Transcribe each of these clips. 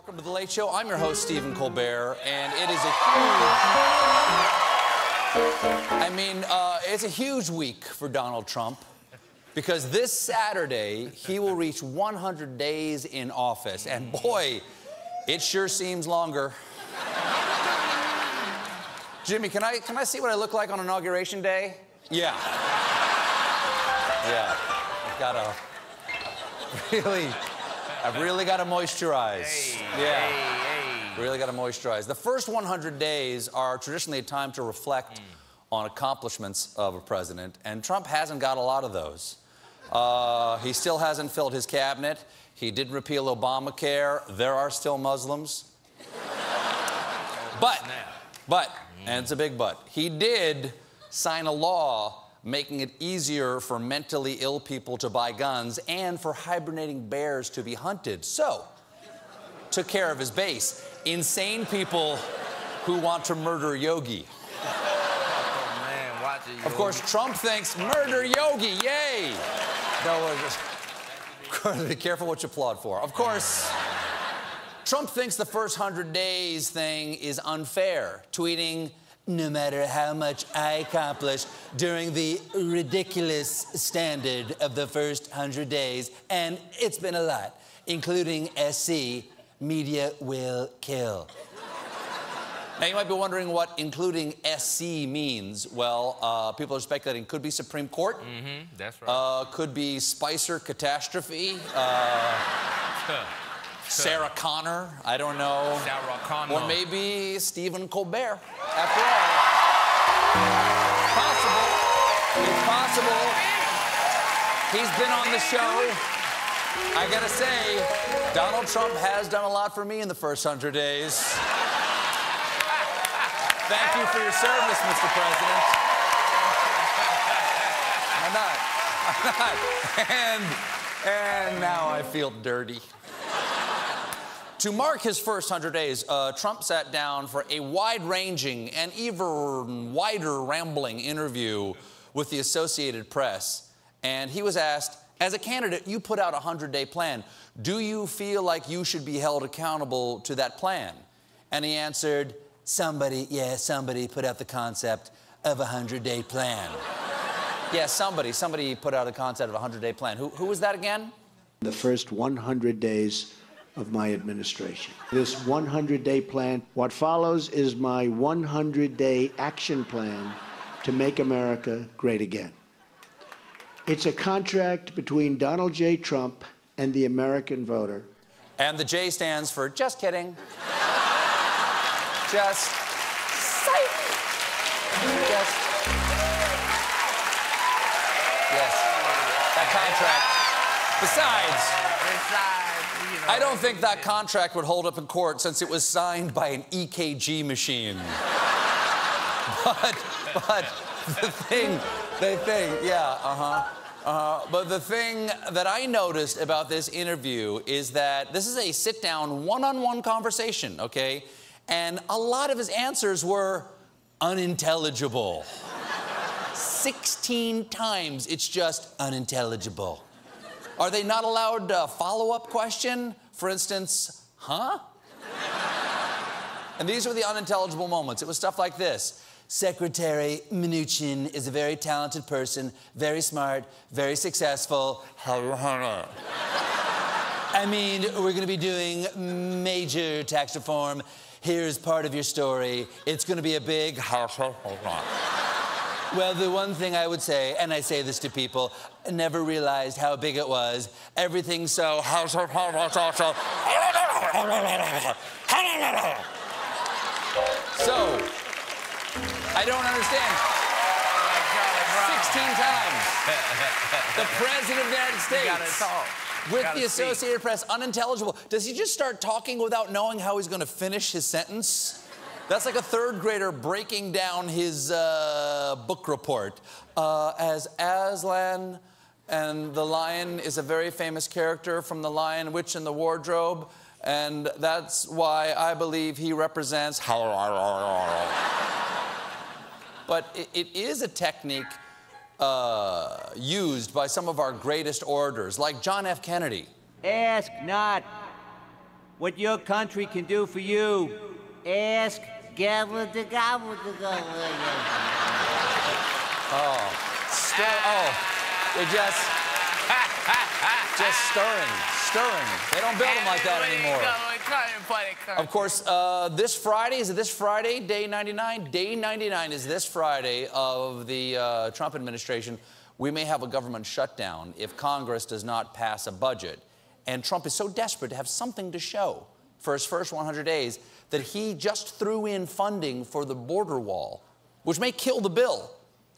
Welcome to The Late Show. I'm your host, Stephen Colbert, and it is it's a huge week for Donald Trump because this Saturday, he will reach 100 days in office, and boy, it sure seems longer. Jimmy, can I see what I look like on Inauguration Day? Yeah. Yeah. I've really got to moisturize. Hey, yeah. Hey. Really got to moisturize. The first 100 days are traditionally a time to reflect on accomplishments of a president, and Trump hasn't got a lot of those. He still hasn't filled his cabinet. He didn't repeal Obamacare. There are still Muslims. But, and it's a big but, he did sign a law making it easier for mentally ill people to buy guns and for hibernating bears to be hunted. So, took care of his base. Insane people who want to murder Yogi. Oh, man, watch it, Yogi. Of course, Trump thinks, murder Yogi, yay! No, be careful what you applaud for. Of course, Trump thinks the first 100 days thing is unfair, tweeting, no matter how much I accomplish during the ridiculous standard of the first 100 days, and it's been a lot, including SC, media will kill. Now, you might be wondering what including SC means. Well, people are speculating could be Supreme Court. Mm-hmm, that's right. Could be Spicer Catastrophe. Sarah Connor, I don't know. Sarah Connor. Or maybe Stephen Colbert. After all, it's possible. He's been on the show. I gotta say, Donald Trump has done a lot for me in the first 100 days. Thank you for your service, Mr. President. I'm not. And now I feel dirty. To mark his first 100 days, Trump sat down for a wide-ranging and even wider rambling interview with the Associated Press. And he was asked, as a candidate, you put out a 100-day plan. Do you feel like you should be held accountable to that plan? And he answered, somebody put out the concept of a 100-day plan. Yeah, somebody put out a concept of a 100-day plan. Who was that again? The first 100 days of my administration. This 100-day plan, what follows is my 100-day action plan to make America great again. It's a contract between Donald J. Trump and the American voter. And the J stands for just kidding. Just psych. Just. Yes. That contract. Besides, I don't think that contract would hold up in court since it was signed by an EKG machine. but the thing that I noticed about this interview is that this is a sit-down, one-on-one conversation, okay? And a lot of his answers were unintelligible. 16 times it's just unintelligible. Are they not allowed a follow-up question? For instance, huh? And these were the unintelligible moments. It was stuff like this. Secretary Mnuchin is a very talented person, very smart, very successful. I mean, we're gonna be doing major tax reform. Here's part of your story. It's gonna be a big... Well, the one thing I would say, and I say this to people, I never realized how big it was. Everything's so... So, I don't understand. 16 times. The President of the United States, with the Associated Press, unintelligible. Does he just start talking without knowing how he's going to finish his sentence? That's like a third grader breaking down his book report. As Aslan and the Lion is a very famous character from The Lion, Witch, and the Wardrobe, and that's why I believe he represents... But it is a technique used by some of our greatest orators, like John F. Kennedy. Ask not what your country can do for you. Ask gobble the gobble the gobble. They're just stirring. They don't build them like that anymore. Of course, this Friday, is it this Friday, day 99? Day 99 is this Friday of the Trump administration. We may have a government shutdown if Congress does not pass a budget. And Trump is so desperate to have something to show for his first 100 days that he just threw in funding for the border wall, which may kill the bill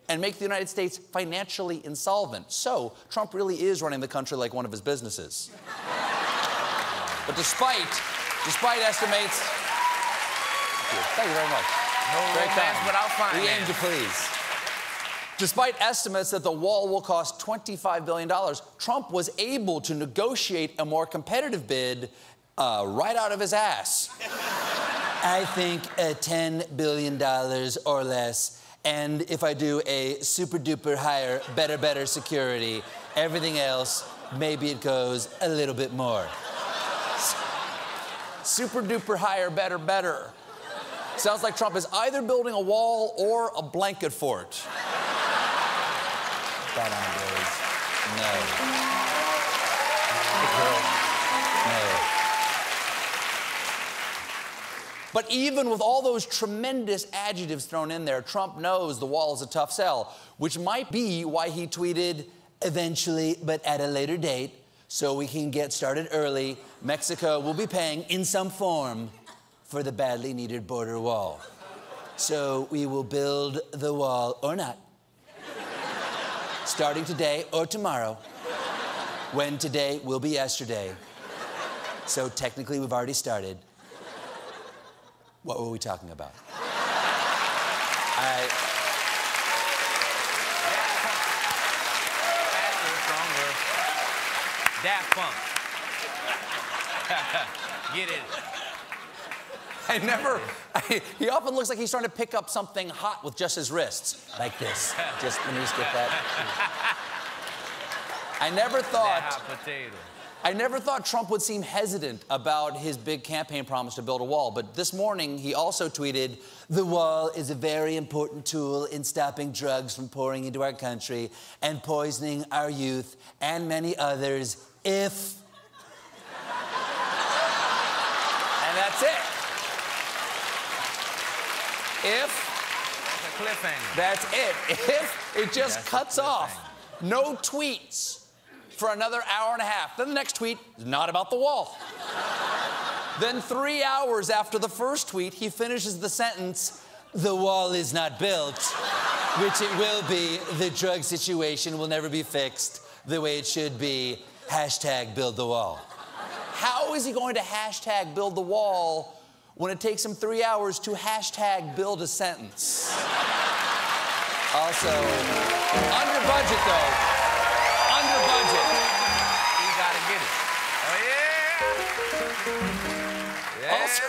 and make the United States financially insolvent. So Trump really is running the country like one of his businesses. But despite estimates... Thank you very much. No romance without finance. We aim to please. Despite estimates that the wall will cost $25 billion, Trump was able to negotiate a more competitive bid right out of his ass. I think $10 billion or less. And if I do a super-duper higher, better security, everything else, maybe it goes a little bit more. Super-duper higher, better. Sounds like Trump is either building a wall or a blanket fort. No. But even with all those tremendous adjectives thrown in there, Trump knows the wall is a tough sell, which might be why he tweeted, eventually, but at a later date, so we can get started early, Mexico will be paying in some form for the badly needed border wall. So we will build the wall or not, starting today or tomorrow, when today will be yesterday. So technically, we've already started. What were we talking about? Faster, stronger. Daft Punk. Get it. He often looks like he's trying to pick up something hot with just his wrists. Like this. Just, let me just get that. I never thought Trump would seem hesitant about his big campaign promise to build a wall, but this morning he also tweeted, the wall is a very important tool in stopping drugs from pouring into our country and poisoning our youth and many others if... And that's it. That's a cliffhanger. That's it. If it just cuts off. No tweets for another hour and a half. Then the next tweet is not about the wall. Then 3 hours after the first tweet, he finishes the sentence, the wall is not built, which it will be. The drug situation will never be fixed the way it should be. Hashtag build the wall. How is he going to hashtag build the wall when it takes him 3 hours to hashtag build a sentence? Also, under budget though. Under budget. You gotta get it. Oh,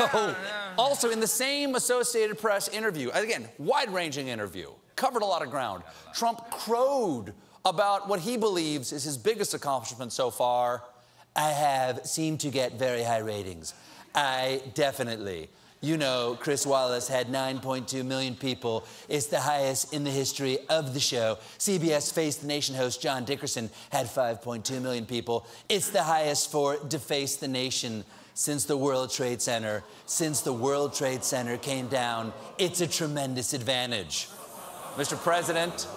yeah. Also, in the same Associated Press interview, again, wide-ranging interview, covered a lot of ground, Trump crowed about what he believes is his biggest accomplishment so far. I have seemed to get very high ratings. I definitely... You know, Chris Wallace had 9.2 million people. It's the highest in the history of the show. CBS Face the Nation host John Dickerson had 5.2 million people. It's the highest for Deface the Nation since the World Trade Center. Since the World Trade Center came down, it's a tremendous advantage. Mr. President,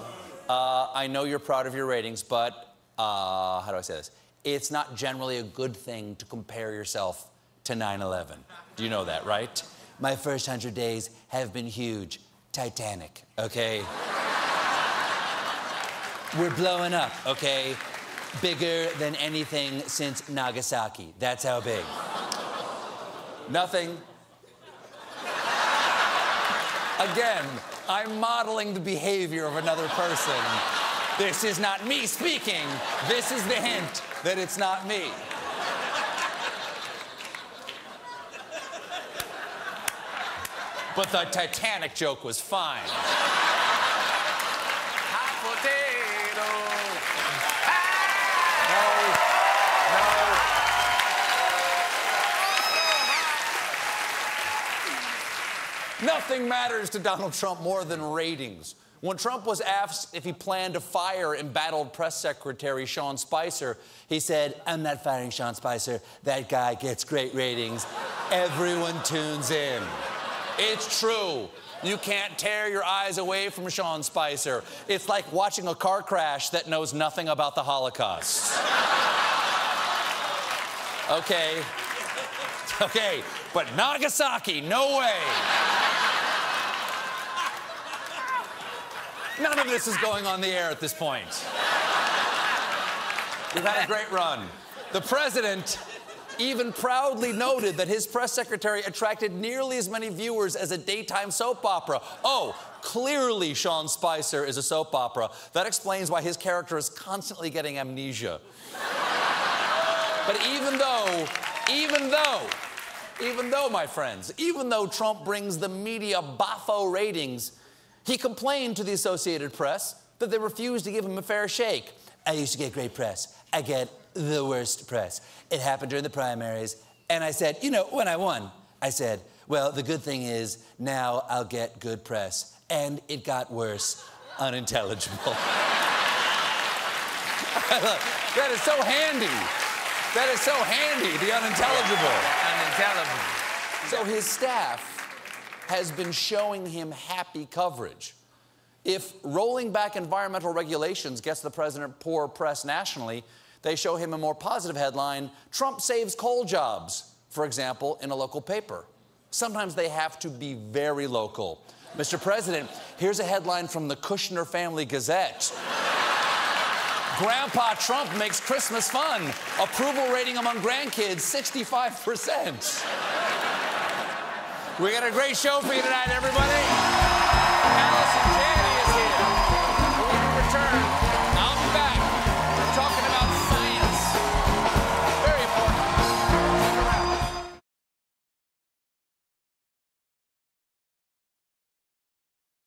I know you're proud of your ratings, but, how do I say this? It's not generally a good thing to compare yourself to 9/11. Do you know that, right? My first 100 days have been huge. Titanic, okay? We're blowing up, okay? Bigger than anything since Nagasaki. That's how big. Nothing. Again, I'm modeling the behavior of another person. This is not me speaking. This is the hint that it's not me. But the Titanic joke was fine. Hot potato. Nothing matters to Donald Trump more than ratings. When Trump was asked if he planned to fire embattled press secretary Sean Spicer, he said, "I'm not firing Sean Spicer. That guy gets great ratings. Everyone tunes in." It's true. You can't tear your eyes away from Sean Spicer. It's like watching a car crash that knows nothing about the Holocaust. Okay, but Nagasaki, no way. None of this is going on the air at this point. We've had a great run. The president even proudly noted that his press secretary attracted nearly as many viewers as a daytime soap opera. Oh, clearly Sean Spicer is a soap opera. That explains why his character is constantly getting amnesia. But even though, my friends, even though Trump brings the media boffo ratings, he complained to the Associated Press that they refused to give him a fair shake. "I used to get great press. I get the worst press. It happened during the primaries." And I said, you know, when I won, I said, "Well, the good thing is now I'll get good press." And it got worse. Unintelligible. That is so handy. That is so handy, the unintelligible. Unintelligible. So his staff has been showing him happy coverage. If rolling back environmental regulations gets the president poor press nationally, they show him a more positive headline: "Trump saves coal jobs," for example, in a local paper. Sometimes they have to be very local. Mr. President, here's a headline from the Kushner Family Gazette. "Grandpa Trump makes Christmas fun. Approval rating among grandkids, 65%. We got a great show for you tonight, everybody.